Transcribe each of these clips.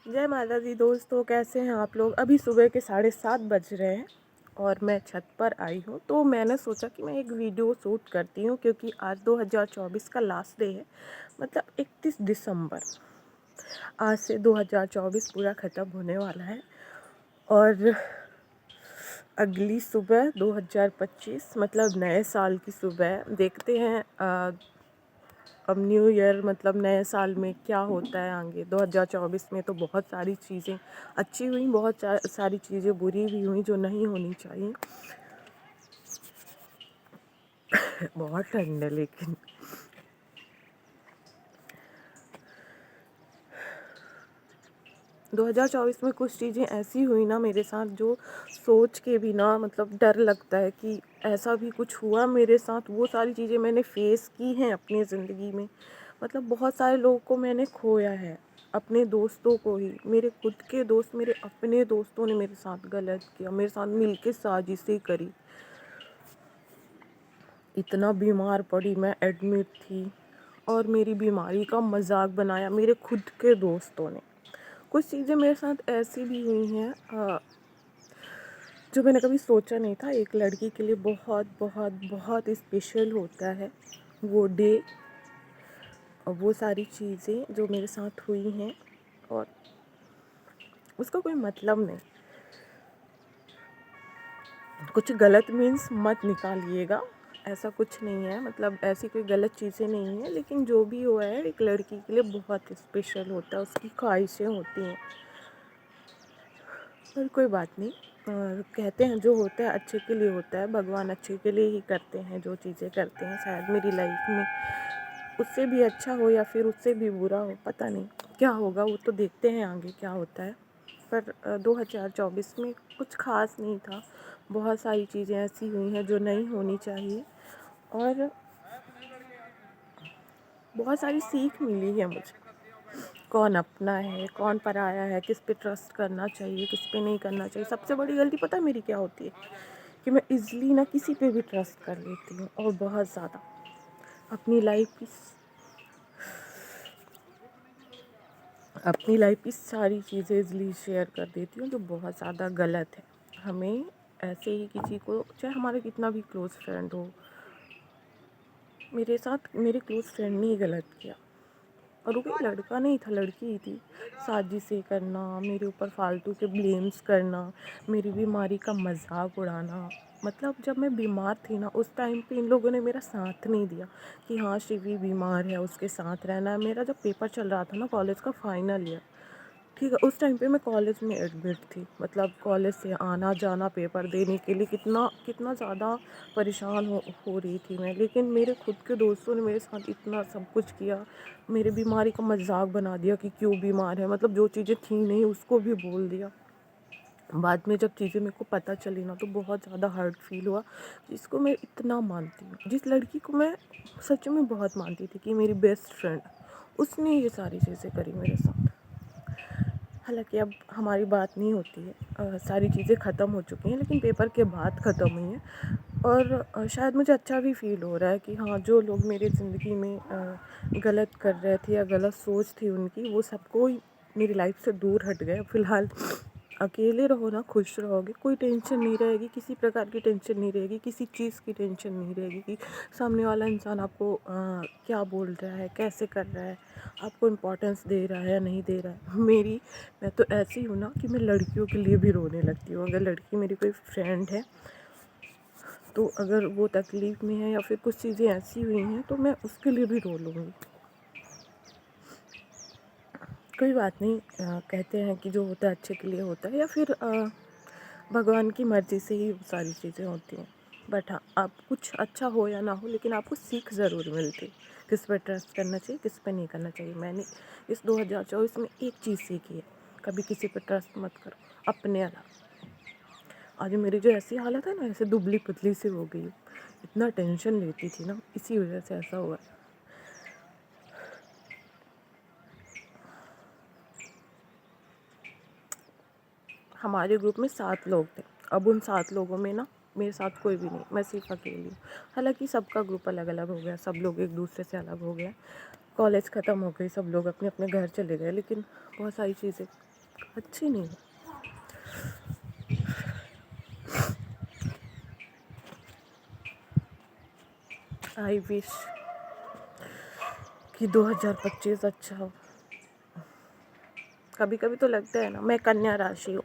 जय माता दी दोस्तों, कैसे हैं आप लोग। अभी सुबह के 7:30 बज रहे हैं और मैं छत पर आई हूँ। तो मैंने सोचा कि मैं एक वीडियो शूट करती हूँ क्योंकि आज 2024 का लास्ट डे है, मतलब 31 दिसंबर। आज से 2024 पूरा ख़त्म होने वाला है और अगली सुबह 2025 मतलब नए साल की सुबह देखते हैं। अब न्यू ईयर मतलब नए साल में क्या होता है आगे। 2024 में तो बहुत सारी चीज़ें अच्छी हुई, बहुत सारी चीज़ें बुरी भी हुई जो नहीं होनी चाहिए। बहुत ठंड है लेकिन 2024 में कुछ चीज़ें ऐसी हुई ना मेरे साथ जो सोच के भी ना मतलब डर लगता है कि ऐसा भी कुछ हुआ मेरे साथ। वो सारी चीज़ें मैंने फेस की हैं अपनी ज़िंदगी में। मतलब बहुत सारे लोगों को मैंने खोया है, अपने दोस्तों को ही। मेरे खुद के दोस्त, मेरे अपने दोस्तों ने मेरे साथ गलत किया, मेरे साथ मिलके साजिशें करी। इतना बीमार पड़ी, मैं एडमिट थी और मेरी बीमारी का मजाक बनाया मेरे खुद के दोस्तों ने। कुछ चीज़ें मेरे साथ ऐसी भी हुई हैं जो मैंने कभी सोचा नहीं था। एक लड़की के लिए बहुत बहुत बहुत स्पेशल होता है वो डे और वो सारी चीज़ें जो मेरे साथ हुई हैं, और उसका कोई मतलब नहीं। कुछ गलत मीन्स मत निकालिएगा, ऐसा कुछ नहीं है, मतलब ऐसी कोई गलत चीज़ें नहीं है। लेकिन जो भी हुआ है एक लड़की के लिए बहुत स्पेशल होता है, उसकी ख्वाहिशें होती हैं। पर कोई बात नहीं। कहते हैं जो होता है अच्छे के लिए होता है, भगवान अच्छे के लिए ही करते हैं जो चीज़ें करते हैं। शायद मेरी लाइफ में उससे भी अच्छा हो या फिर उससे भी बुरा हो, पता नहीं क्या होगा, वो तो देखते हैं आगे क्या होता है। पर 2024 में कुछ ख़ास नहीं था। बहुत सारी चीज़ें ऐसी हुई हैं जो नहीं होनी चाहिए और बहुत सारी सीख मिली है मुझे। कौन अपना है, कौन पराया है, किस पे ट्रस्ट करना चाहिए, किस पे नहीं करना चाहिए। सबसे बड़ी गलती पता है मेरी क्या होती है कि मैं इज़िली ना किसी पे भी ट्रस्ट कर लेती हूँ, और बहुत ज़्यादा अपनी लाइफ की सारी चीज़ें इज़िली शेयर कर देती हूँ, जो बहुत ज़्यादा गलत है। हमें ऐसे ही किसी को, चाहे हमारा कितना भी क्लोज़ फ्रेंड हो, मेरे साथ मेरे क्लोज़ फ्रेंड ने ही गलत किया और वो कोई लड़का नहीं था, लड़की ही थी। साजिशें करना, मेरे ऊपर फालतू के ब्लेम्स करना, मेरी बीमारी का मजाक उड़ाना। मतलब जब मैं बीमार थी ना उस टाइम पे इन लोगों ने मेरा साथ नहीं दिया कि हाँ शिवी बीमार है उसके साथ रहना है। मेरा जब पेपर चल रहा था ना कॉलेज का फाइनल ईयर, ठीक है, उस टाइम पे मैं कॉलेज में एडमिट थी। मतलब कॉलेज से आना जाना पेपर देने के लिए कितना कितना ज़्यादा परेशान हो रही थी मैं। लेकिन मेरे खुद के दोस्तों ने मेरे साथ इतना सब कुछ किया, मेरी बीमारी का मजाक बना दिया कि क्यों बीमार है, मतलब जो चीज़ें थी नहीं उसको भी बोल दिया। बाद में जब चीज़ें मेरे को पता चली ना तो बहुत ज़्यादा हर्ट फील हुआ। जिसको मैं इतना मानती हूँ, जिस लड़की को मैं सच में बहुत मानती थी कि मेरी बेस्ट फ्रेंड, उसने ये सारी चीज़ें करी मेरे साथ। हालांकि अब हमारी बात नहीं होती है, सारी चीज़ें ख़त्म हो चुकी हैं, लेकिन पेपर के बाद ख़त्म हुई हैं। और शायद मुझे अच्छा भी फ़ील हो रहा है कि हाँ जो लोग मेरी ज़िंदगी में गलत कर रहे थे या गलत सोच थी उनकी, वो सब कोई मेरी लाइफ से दूर हट गए। फ़िलहाल अकेले रहो ना, खुश रहोगे, कोई टेंशन नहीं रहेगी, किसी प्रकार की टेंशन नहीं रहेगी, किसी चीज़ की टेंशन नहीं रहेगी कि सामने वाला इंसान आपको क्या बोल रहा है, कैसे कर रहा है, आपको इम्पोर्टेंस दे रहा है या नहीं दे रहा है। मैं तो ऐसी हूँ ना कि मैं लड़कियों के लिए भी रोने लगती हूँ। अगर लड़की मेरी कोई फ्रेंड है तो अगर वो तकलीफ़ में है या फिर कुछ चीज़ें ऐसी हुई हैं तो मैं उसके लिए भी रो लूँगी। कोई बात नहीं, कहते हैं कि जो होता है अच्छे के लिए होता है, या फिर भगवान की मर्ज़ी से ही वो सारी चीज़ें होती हैं। बट हाँ, आप कुछ अच्छा हो या ना हो लेकिन आपको सीख ज़रूर मिलती, किस पे ट्रस्ट करना चाहिए, किस पे नहीं करना चाहिए। मैंने इस 2024 में एक चीज़ सीखी है, कभी किसी पे ट्रस्ट मत करो अपने अलावा। आज मेरी जो ऐसी हालत है ना, ऐसे दुबली पतली सी हो गई हूँ। इतना टेंशन लेती थी ना, इसी वजह से ऐसा हुआ। हमारे ग्रुप में 7 लोग थे। अब उन 7 लोगों में ना मेरे साथ कोई भी नहीं, मैं सिर्फ अकेली हूँ। हालांकि सबका ग्रुप अलग अलग हो गया, सब लोग एक दूसरे से अलग हो गए, कॉलेज ख़त्म हो गई, सब लोग अपने अपने घर चले गए। लेकिन बहुत सारी चीज़ें अच्छी नहीं है। आई विश कि 2025 अच्छा हो। कभी कभी तो लगता है ना, मैं कन्या राशि हूँ,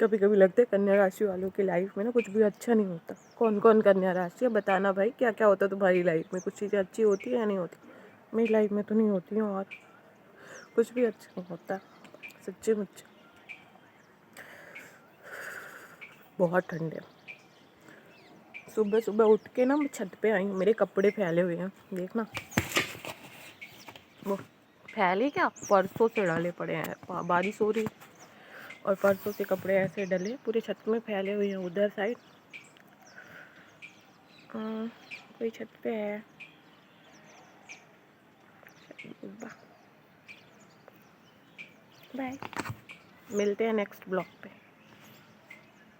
कभी कभी लगता है कन्या राशि वालों की लाइफ में ना कुछ भी अच्छा नहीं होता। कौन कौन कन्या राशि है बताना भाई, क्या क्या होता है तुम्हारी लाइफ में, कुछ चीज़ें अच्छी होती है या नहीं होती? मेरी लाइफ में तो नहीं होती हैं, और कुछ भी अच्छा नहीं होता सच्ची मुच्ची। बहुत ठंड है। सुबह सुबह उठ के ना मैं छत पे आई हूँ, मेरे कपड़े फैले हुए हैं देखना, वो फैले क्या, परसों से डाले पड़े हैं, बारिश हो रही और परसों से कपड़े ऐसे डले पूरे छत में फैले हुए हैं। उधर साइड कोई छत पे है। बाय, मिलते हैं नेक्स्ट ब्लॉग पे।